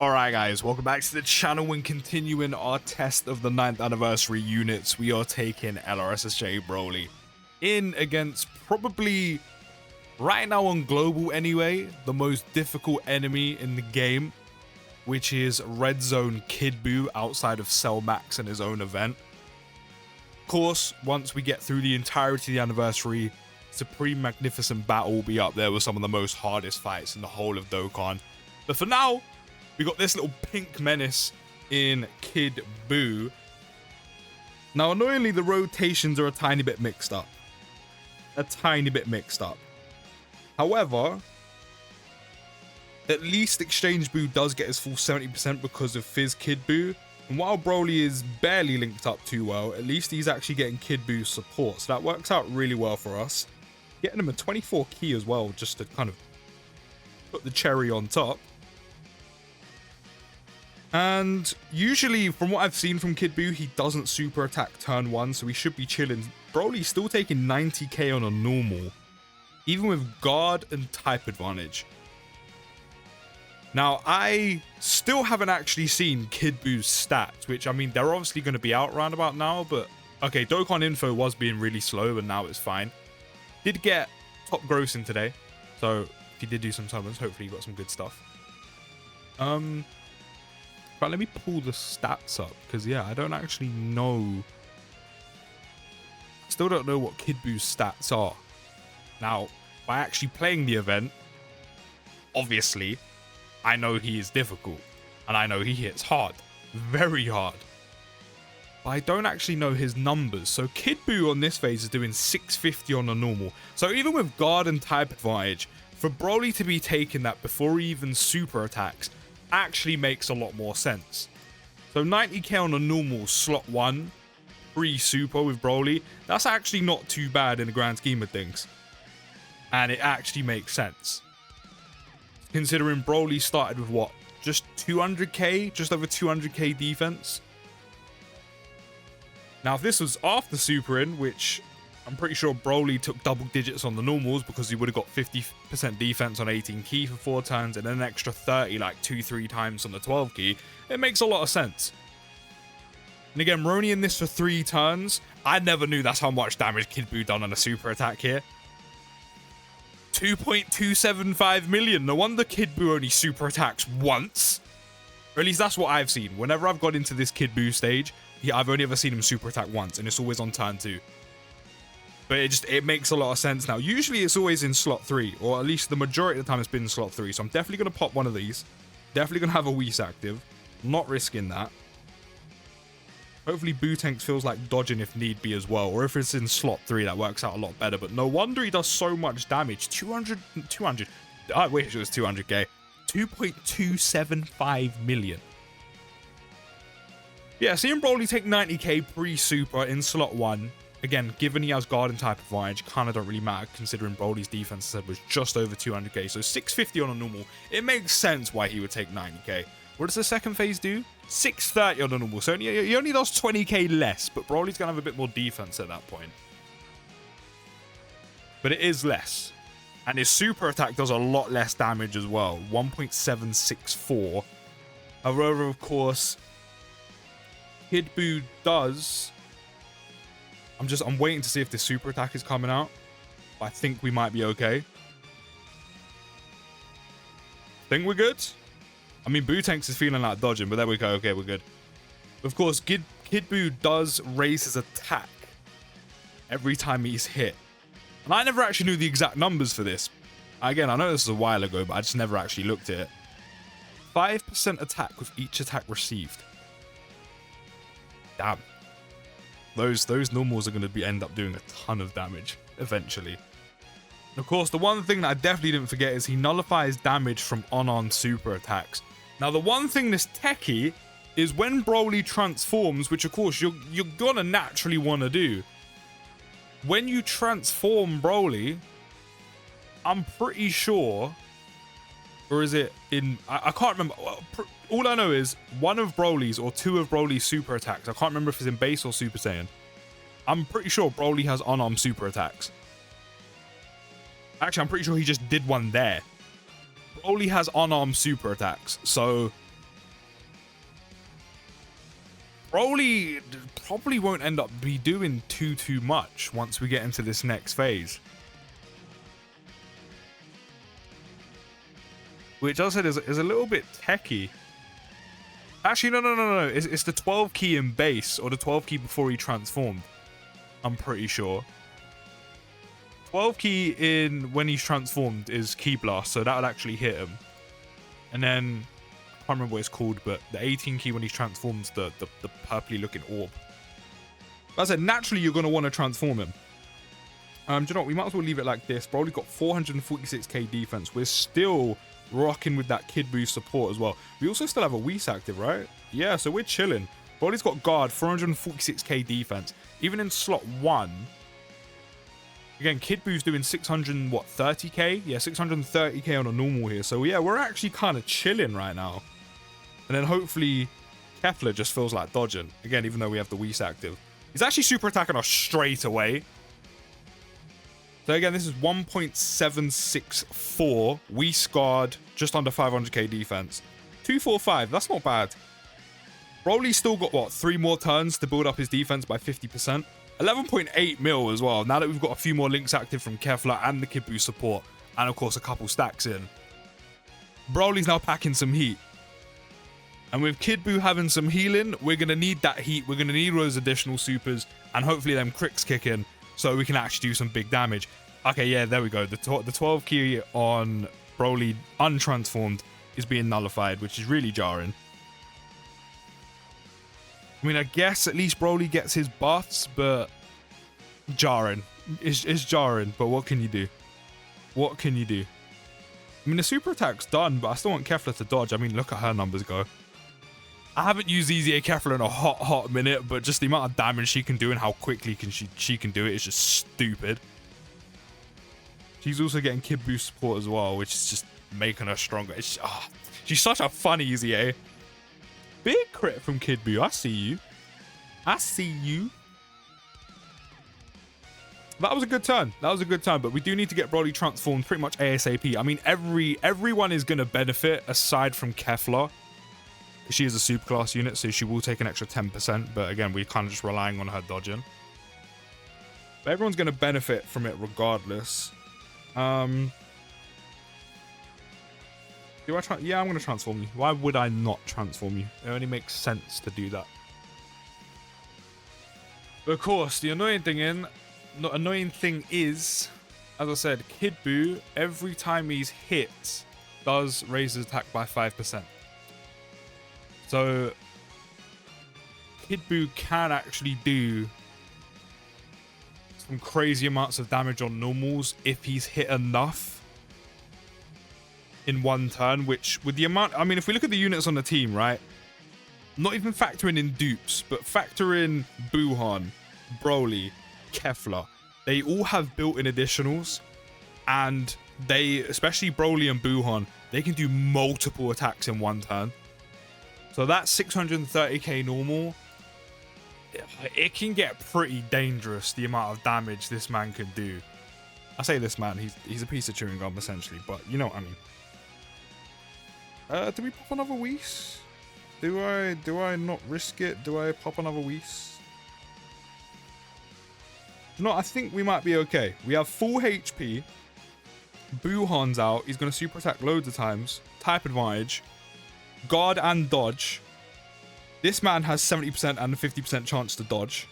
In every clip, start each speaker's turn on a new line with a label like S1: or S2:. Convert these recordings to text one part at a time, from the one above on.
S1: Alright guys, welcome back to the channel and continuing our test of the 9th anniversary units. We are taking SSJ BROLY in against probably, right now on global anyway, the most difficult enemy in the game, which is Red Zone Kid Buu outside of Cell Max and his own event. Of course, once we get through the entirety of the anniversary, Supreme Magnificent Battle will be up there with some of the most hardest fights in the whole of Dokkan. But for now, we got this little pink menace in Kid Buu. Now, annoyingly, the rotations are a tiny bit mixed up. However, at least Exchange Buu does get his full 70% because of Fizz Kid Buu. And while BROLY is barely linked up too well, at least he's actually getting Kid Buu's support. So that works out really well for us. Getting him a 24 key as well, just to kind of put the cherry on top. And usually, from what I've seen from Kid Buu, he doesn't super attack turn 1, so we should be chilling. BROLY's still taking 90k on a normal, even with guard and type advantage. Now, I still haven't actually seen Kid Buu's stats, which, I mean, they're obviously going to be out round about now, but okay, Dokkan info was being really slow, and now it's fine. Did get top grossing today, so if he did do some summons, hopefully he got some good stuff. But let me pull the stats up, because yeah, I don't actually know. Still don't know what Kid Buu's stats are. Now, by actually playing the event, obviously, I know he is difficult, and I know he hits hard, very hard. But I don't actually know his numbers. So Kid Buu on this phase is doing 650 on a normal. So even with guard and type advantage, for BROLY to be taking that before he even super attacks actually makes a lot more sense. So 90k on a normal slot 1, free super with BROLY, that's actually not too bad in the grand scheme of things. And it actually makes sense. Considering BROLY started with what? Just 200k? Just over 200k defense? Now if this was after super in, which I'm pretty sure BROLY took double digits on the normals because he would have got 50% defense on 18 key for 4 turns and then an extra 30 like 2-3 times on the 12 key. It makes a lot of sense. And again, Roni in this for 3 turns. I never knew that's how much damage Kid Buu done on a super attack here. 2.275 million. No wonder Kid Buu only super attacks once. Or at least that's what I've seen. Whenever I've got into this Kid Buu stage, I've only ever seen him super attack once, and it's always on turn 2. But it makes a lot of sense now. Usually it's always in slot 3, or at least the majority of the time it's been in slot 3. So I'm definitely going to pop one of these. Definitely going to have a Whis active. Not risking that. Hopefully Buu feels like dodging if need be as well. Or if it's in slot 3, that works out a lot better. But no wonder he does so much damage. 200. I wish it was 200k. 2.275 million. Yeah, seeing BROLY take 90k pre-super in slot 1. Again, given he has guard and type advantage, kind of don't really matter considering BROLY's defense I said was just over 200k. So 650 on a normal. It makes sense why he would take 90k. What does the second phase do? 630 on a normal. So he only does 20k less, but BROLY's going to have a bit more defense at that point. But it is less. And his super attack does a lot less damage as well. 1.764. However, of course, Kid Buu does... I'm waiting to see if this super attack is coming out. But I think we might be okay. Think we're good? I mean, Buu is feeling like dodging, but there we go. Okay, we're good. Of course, Kid Buu does raise his attack every time he's hit. And I never actually knew the exact numbers for this. Again, I know this was a while ago, but I just never actually looked at it. 5% attack with each attack received. Damn. Those normals are going to end up doing a ton of damage eventually. And of course, the one thing that I definitely didn't forget is he nullifies damage from unarmed super attacks. Now, the one thing that's techie is when BROLY transforms, which of course you're gonna naturally want to do. When you transform BROLY, I'm pretty sure, or is it in? I can't remember. All I know is one of BROLY's or 2 of BROLY's super attacks. I can't remember if it's in base or Super Saiyan. I'm pretty sure BROLY has unarmed super attacks. Actually, I'm pretty sure he just did one there. BROLY has unarmed super attacks. So Broly probably won't end up be doing too much once we get into this next phase. Which I said is a little bit techie. Actually, no. It's the 12 key in base, or the 12 key before he transformed. I'm pretty sure. 12 key in when he's transformed is Key Blast, so that'll actually hit him. And then, I can't remember what it's called, but the 18 key when he's transformed, the purpley looking orb. But I said, naturally you're going to want to transform him. Do you know what? We might as well leave it like this. Broly's got 446k defense. We're still rocking with that Kid Buu support as well. We also still have a Whis active, right? Yeah, so we're chilling. Broly's got guard, 446k defense. Even in slot 1, again, Kid Buu's doing 630k? Yeah, 630k on a normal here. So yeah, we're actually kind of chilling right now. And then hopefully Kefla just feels like dodging. Again, even though we have the Whis active. He's actually super attacking us straight away. So again, this is 1.764. Whis guard, just under 500k defense. 245, that's not bad. Broly's still got, what, 3 more turns to build up his defense by 50%. 11.8 mil as well, now that we've got a few more links active from Kefla and the Kid Buu support. And of course, a couple stacks in. Broly's now packing some heat. And with Kid Buu having some healing, we're going to need that heat. We're going to need those additional supers. And hopefully them cricks kick in, so we can actually do some big damage. Okay, yeah, there we go. The 12 key on Broly untransformed is being nullified, which is really jarring. I mean, I guess at least Broly gets his buffs, but jarring. It's jarring, but what can you do? What can you do? I mean, the super attack's done, but I still want Kefla to dodge. I mean, look at her numbers go. I haven't used EZA Kefla in a hot minute, but just the amount of damage she can do and how quickly she can do it is just stupid. She's also getting Kid Buu support as well, which is just making her stronger. She's such a fun EZA. Big crit from Kid Buu. I see you. I see you. That was a good turn. That was a good turn, but we do need to get Broly transformed pretty much ASAP. I mean, everyone is going to benefit aside from Kefla. She is a superclass unit, so she will take an extra 10%, but again, we're kind of just relying on her dodging. But everyone's going to benefit from it regardless. Do I try? Yeah, I'm going to transform you. Why would I not transform you? It only makes sense to do that. But of course, the annoying thing is, as I said, Kid Buu, every time he's hit, does raise his attack by 5%. So, Kid Buu can actually do some crazy amounts of damage on normals if he's hit enough in one turn, which with the amount, I mean, if we look at the units on the team, right? Not even factoring in dupes, but factor in Buuhan, Broly, Kefla. They all have built-in additionals, and they, especially Broly and Buuhan, they can do multiple attacks in one turn. So that 630k normal, it can get pretty dangerous, the amount of damage this man can do. I say this man, he's a piece of chewing gum essentially, but you know what I mean. Do we pop another Whis? Do I not risk it? Do I pop another Whis? No, I think we might be okay. We have full HP. Buuhan's out. He's going to super attack loads of times. Type advantage. Guard and dodge. This man has 70% and a 50% chance to dodge.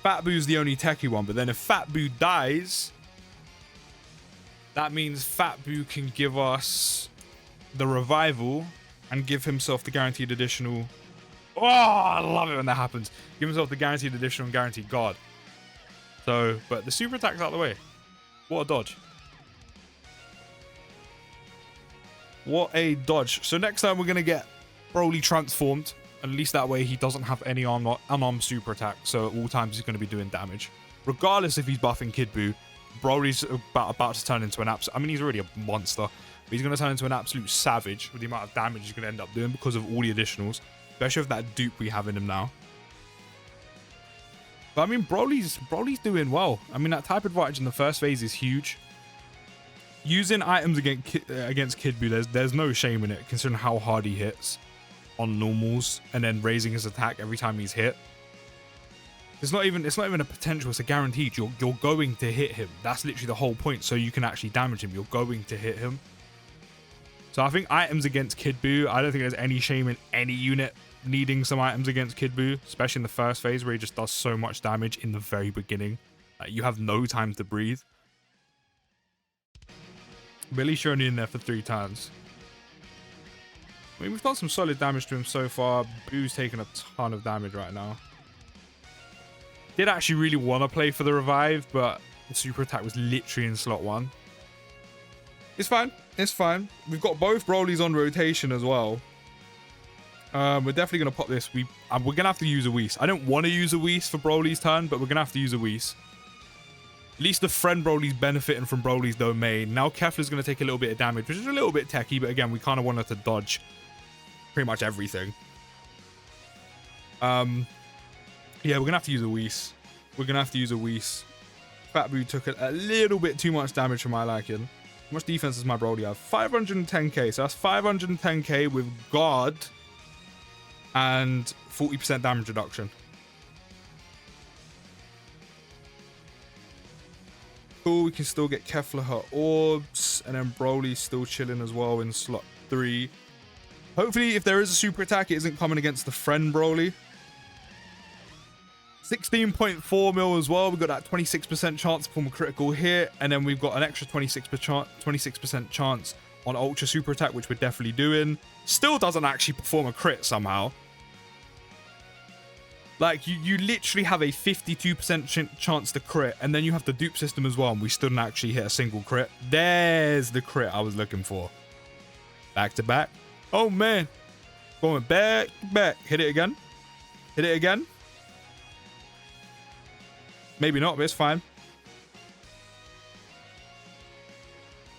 S1: Fat Boo's the only techie one, but then if Fat Buu dies, that means Fat Buu can give us the revival and give himself the guaranteed additional. Oh, I love it when that happens. Give himself the guaranteed additional and guaranteed guard. So, but the super attack's out of the way. What a dodge. What a dodge. So next time we're going to get Broly transformed. At least that way he doesn't have any unarmed super attack. So at all times he's going to be doing damage. Regardless if he's buffing Kid Buu, Broly's about to turn into an absolute... I mean, he's already a monster. But he's going to turn into an absolute savage with the amount of damage he's going to end up doing because of all the additionals. Especially with that dupe we have in him now. But I mean, Broly's doing well. I mean, that type advantage in the first phase is huge. Using items against Kid Buu, there's no shame in it, considering how hard he hits. on normals and then raising his attack every time he's hit. It's not even a potential, it's a guaranteed. You're going to hit him. That's literally the whole point, so you can actually damage him. You're going to hit him. So I think items against Kid Buu, I don't think there's any shame in any unit needing some items against Kid Buu, especially in the first phase where he just does so much damage in the very beginning. Like, you have no time to breathe. But at least you're only in there for 3 turns. I mean, we've done some solid damage to him so far. Buu's taking a ton of damage right now. Did actually really want to play for the revive, but the super attack was literally in slot 1. It's fine. It's fine. We've got both Brolys on rotation as well. We're definitely going to pop this. We're going to have to use a Whis. I don't want to use a Whis for Broly's turn, but we're going to have to use a Whis. At least the friend Broly's benefiting from Broly's domain. Now Kefla's going to take a little bit of damage, which is a little bit techie, but again, we kind of want her to dodge pretty much everything. Yeah, we're going to have to use a Whis. We're going to have to use a Whis. Fat Buu took a little bit too much damage for my liking. How much defense does my Broly have? 510k. So that's 510k with guard and 40% damage reduction. Cool, we can still get Kefla her orbs. And then Broly's still chilling as well in slot 3. Hopefully, if there is a super attack, it isn't coming against the friend Broly. 16.4 mil as well. We've got that 26% chance to perform a critical hit. And then we've got an extra 26% chance on Ultra Super Attack, which we're definitely doing. Still doesn't actually perform a crit somehow. Like, you literally have a 52% chance to crit. And then you have the dupe system as well. And we still didn't actually hit a single crit. There's the crit I was looking for. Back to back. Oh, man. Going back to back. Hit it again. Hit it again. Maybe not, but it's fine.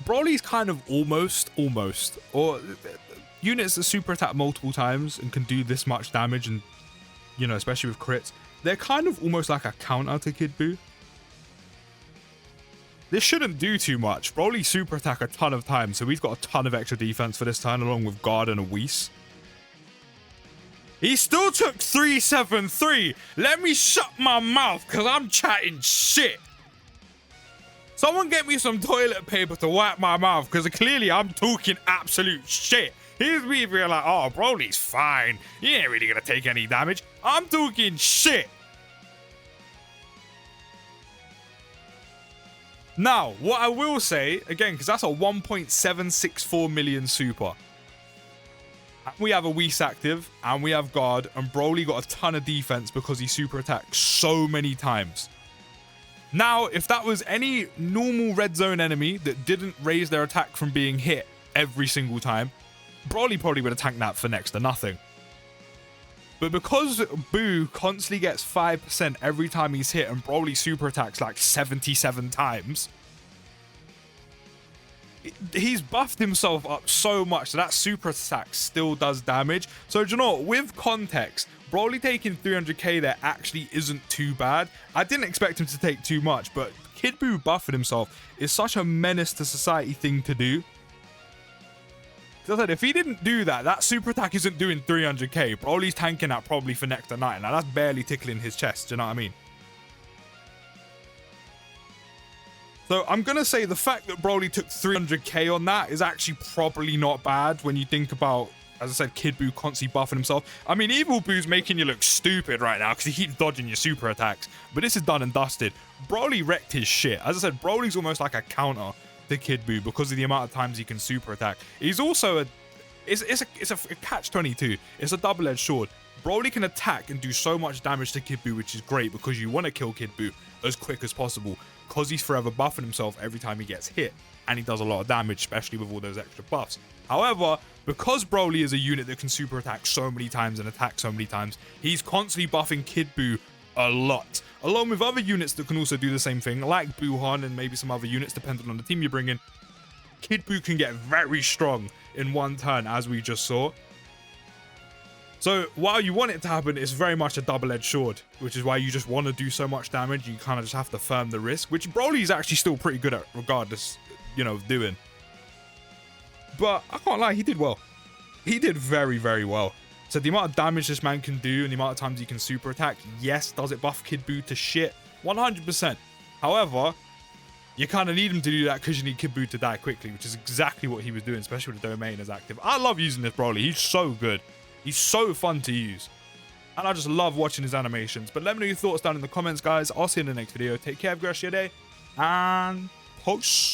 S1: Broly's kind of almost, or units that super attack multiple times and can do this much damage, and you know, especially with crits, they're kind of almost like a counter to Kid Buu. This shouldn't do too much. Broly super attack a ton of times, so we've got a ton of extra defense for this turn, along with guard and a Whis. He still took 373. Let me shut my mouth, because I'm chatting shit. Someone get me some toilet paper to wipe my mouth, because clearly I'm talking absolute shit. Here's me being like, oh, Broly's fine. He ain't really going to take any damage. I'm talking shit. Now, what I will say, again, because that's a 1.764 million super. We have a Whis active, and we have guard, and Broly got a ton of defense because he super attacked so many times. Now, if that was any normal red zone enemy that didn't raise their attack from being hit every single time, Broly probably would have tanked that for next to nothing. But because Buu constantly gets 5% every time he's hit, and Broly super attacks like 77 times, he's buffed himself up so much that super attack still does damage. So, do you know what? With context, Broly taking 300k there actually isn't too bad. I didn't expect him to take too much, but Kid Buu buffing himself is such a menace to society thing to do. As I said, if he didn't do that, that super attack isn't doing 300k. Broly's tanking that probably for next to 9. Now, that's barely tickling his chest, do you know what I mean? So I'm going to say the fact that Broly took 300k on that is actually probably not bad when you think about, as I said, Kid Buu constantly buffing himself. I mean, Evil Buu's making you look stupid right now because he keeps dodging your super attacks. But this is done and dusted. Broly wrecked his shit. As I said, Broly's almost like a counter to Kid Buu because of the amount of times he can super attack. He's also it's a catch-22. It's a double-edged sword. Broly can attack and do so much damage to Kid Buu, which is great because you want to kill Kid Buu as quick as possible because he's forever buffing himself every time he gets hit, and he does a lot of damage, especially with all those extra buffs. However, because Broly is a unit that can super attack so many times and attack so many times, he's constantly buffing Kid Buu a lot, along with other units that can also do the same thing, like Buuhan and maybe some other units, depending on the team you bring in. Kid Buu can get very strong in one turn, as we just saw. So while you want it to happen, it's very much a double-edged sword, which is why you just want to do so much damage. You kind of just have to firm the risk, which Broly is actually still pretty good at regardless, you know, doing. But I can't lie, he did well. He did very, very well. So the amount of damage this man can do and the amount of times he can super attack, yes, does it buff Kid Buu to shit? 100%. However, you kind of need him to do that because you need Kid Buu to die quickly, which is exactly what he was doing, especially with the domain as active. I love using this Broly. He's so good. He's so fun to use. And I just love watching his animations. But let me know your thoughts down in the comments, guys. I'll see you in the next video. Take care, have a great rest of your day. And peace.